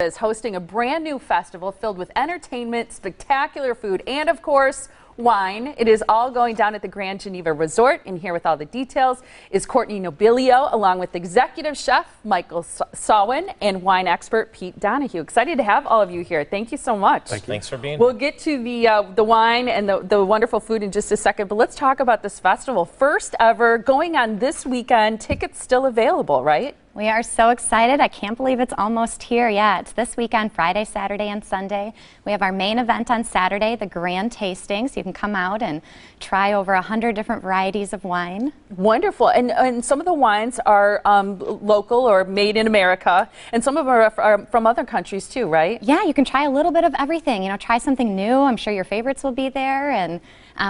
Is hosting a brand new festival filled with entertainment, spectacular food, and of course, wine. It is all going down at the Grand Geneva Resort, and here with all the details is Courtney Nobilio, along with executive chef Michael Sawin and wine expert Pete Donahue. Excited to have all of you here. Thank you so much. Thanks for being here. We'll get to the wine and the wonderful food in just a second, but let's talk about this festival. First ever, going on this weekend. Tickets still available, right? We are so excited. I can't believe it's almost here. Yeah, it's this weekend, Friday, Saturday, and Sunday. We have our main event on Saturday, the Grand Tasting, so you can come out and try over 100 different varieties of wine. Wonderful. And some of the wines are local or made in America, and some of them are from other countries too, right? Yeah, you can try a little bit of everything. You know, try something new. I'm sure your favorites will be there. And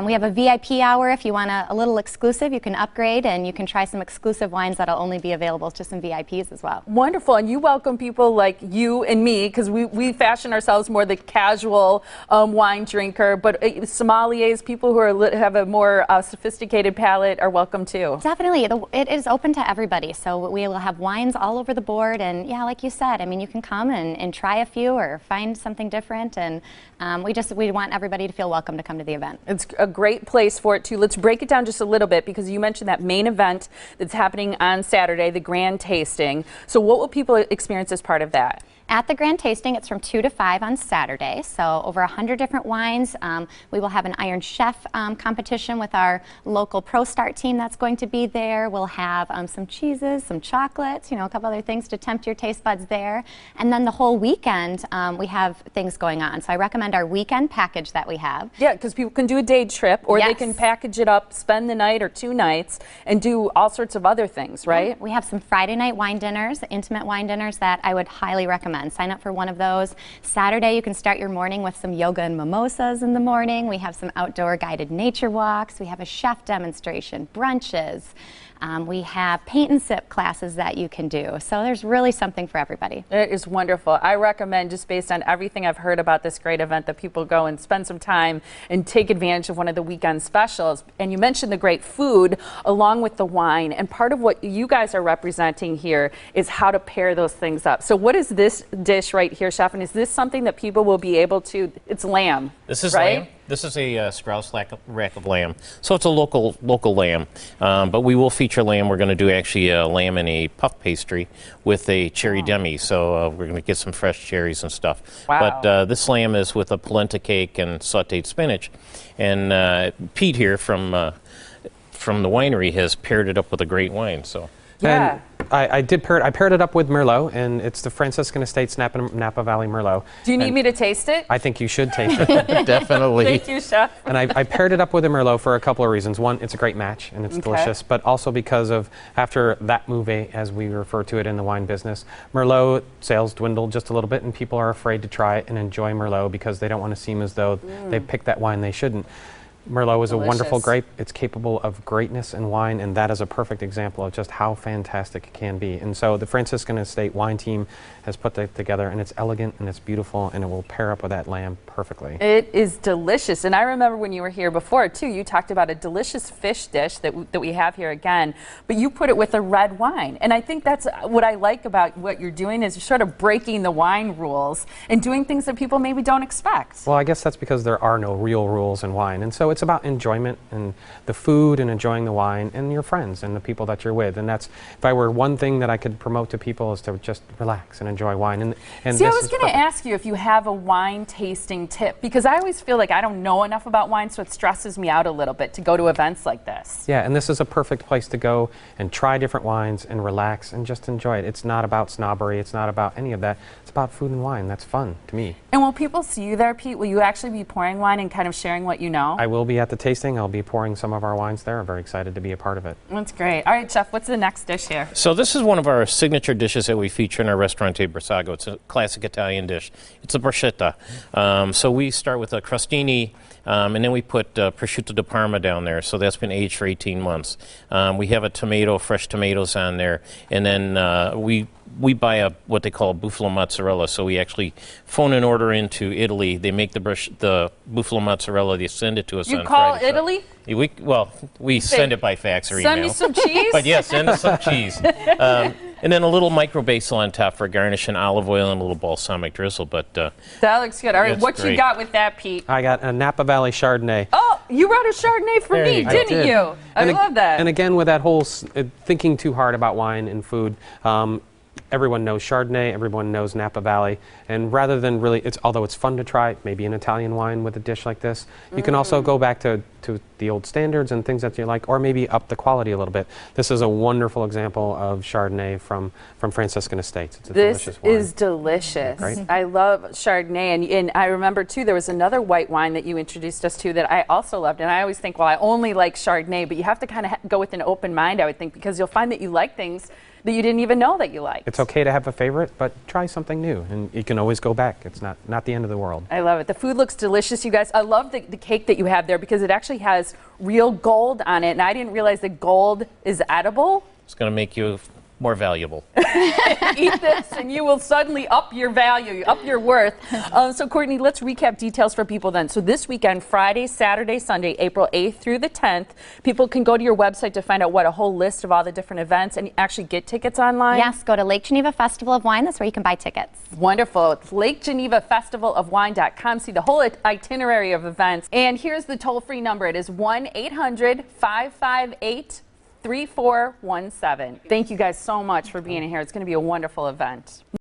we have a VIP hour. If you want a little exclusive, you can upgrade and you can try some exclusive wines that'll only be available to some VIPs as well. Wonderful. And you welcome people like you and me, because we fashion ourselves more the casual wine drinker, but sommeliers, people who have a more sophisticated palate, are welcome too. Definitely. It is open to everybody. So we will have wines all over the board. And yeah, like you said, I mean, you can come and try a few or find something different. And we want everybody to feel welcome to come to the event. It's a great place for it too. Let's break it down just a little bit, because you mentioned that main event that's happening on Saturday, the Grand Tasting. So what will people experience as part of that? At the Grand Tasting, it's from 2 to 5 on Saturday, so over 100 different wines. We will have an Iron Chef competition with our local Pro Start team that's going to be there. We'll have some cheeses, some chocolates, you know, a couple other things to tempt your taste buds there. And then the whole weekend, we have things going on. So I recommend our weekend package that we have. Yeah, because people can do a day trip, or they can package it up, spend the night or 2 nights, and do all sorts of other things, right? We have some Friday night wine dinners, intimate wine dinners that I would highly recommend. Sign up for one of those. Saturday, you can start your morning with some yoga and mimosas in the morning. We have some outdoor guided nature walks. We have a chef demonstration, brunches. We have paint and sip classes that you can do. So there's really something for everybody. It is wonderful. I recommend, just based on everything I've heard about this great event, that people go and spend some time and take advantage of one of the weekend specials. And you mentioned the great food along with the wine. And part of what you guys are representing here is how to pair those things up. So what is this dish right here, Chef? And is this something that people will be able to, it's lamb, This is right? lamb. This is a Strauss rack of lamb. So it's a local lamb, but we will feature lamb. We're going to do actually a lamb in a puff pastry with a cherry demi. So we're going to get some fresh cherries and stuff. Wow. But this lamb is with a polenta cake and sautéed spinach. And Pete here from the winery has paired it up with a great wine. So. Yeah. And I paired it up with Merlot, and it's the Franciscan Estates Napa Valley Merlot. Do you need me to taste it? I think you should taste it. Definitely. Thank you, Chef. And I paired it up with a Merlot for a couple of reasons. One, it's a great match, and it's delicious, but also because of, after that movie, as we refer to it in the wine business, Merlot sales dwindled just a little bit, and people are afraid to try it and enjoy Merlot because they don't want to seem as though they picked that wine they shouldn't. Merlot is a wonderful grape. It's capable of greatness in wine, and that is a perfect example of just how fantastic it can be. And so the Franciscan Estate wine team has put that together, and it's elegant and it's beautiful, and it will pair up with that lamb perfectly. It is delicious. And I remember when you were here before too, you talked about a delicious fish dish that we have here again, but you put it with a red wine. And I think that's what I like about what you're doing, is you're sort of breaking the wine rules and doing things that people maybe don't expect. Well, I guess that's because there are no real rules in wine, and so it's about enjoyment and the food and enjoying the wine and your friends and the people that you're with. And that's, if I were one thing that I could promote to people, is to just relax and enjoy wine. And see, I was going to ask you if you have a wine tasting tip, because I always feel like I don't know enough about wine, so it stresses me out a little bit to go to events like this. Yeah, and this is a perfect place to go and try different wines and relax and just enjoy it. It's not about snobbery. It's not about any of that. It's about food and wine. That's fun to me. And will people see you there, Pete? Will you actually be pouring wine and kind of sharing what you know? I will be at the tasting. I'll be pouring some of our wines there. I'm very excited to be a part of it. That's great. All right, Chef, what's the next dish here? So this is one of our signature dishes that we feature in our Ristorante Brissago. It's a classic Italian dish. It's a bruschetta. So we start with a crostini, and then we put prosciutto di Parma down there. So that's been aged for 18 months. We have a tomato, fresh tomatoes on there, and then we buy what they call buffalo mozzarella. So we actually phone an order into Italy. They make the buffalo mozzarella. They send it to us. You on call Friday. Italy? We send it by fax or email. Send me some cheese? But yeah, send us some cheese. And then a little micro basil on top for garnish and olive oil and a little balsamic drizzle. But that looks good. All right, it's what you great. got with that, Pete? I got a Napa Valley Chardonnay. Oh, you brought a Chardonnay for There me, you go. didn't did. you? I love that. And again, with that whole thinking too hard about wine and food, everyone knows Chardonnay, everyone knows Napa Valley, and rather than really, although it's fun to try, maybe an Italian wine with a dish like this, you can also go back to the old standards and things that you like, or maybe up the quality a little bit. This is a wonderful example of Chardonnay from Franciscan Estates. It's a delicious wine. This is delicious. Right? I love Chardonnay, and I remember too there was another white wine that you introduced us to that I also loved, and I always think, well, I only like Chardonnay, but you have to kind of go with an open mind, I would think, because you'll find that you like things that you didn't even know that you liked. It's okay to have a favorite, but try something new, and you can always go back. It's not the end of the world. I love it. The food looks delicious, you guys. I love the cake that you have there because it actually has real gold on it, and I didn't realize that gold is edible. it's going to make you more valuable. Eat this and you will suddenly up your value, up your worth. So Courtney, let's recap details for people then. So this weekend, Friday, Saturday, Sunday, April 8th through the 10th, people can go to your website to find out a whole list of all the different events and actually get tickets online. Yes, go to Lake Geneva Festival of Wine. That's where you can buy tickets. Wonderful. It's LakeGenevaFestivalOfWine.com. See the whole itinerary of events. And here's the toll-free number. It is 1-800-558-3417. Thank you guys so much for being here. It's going to be a wonderful event.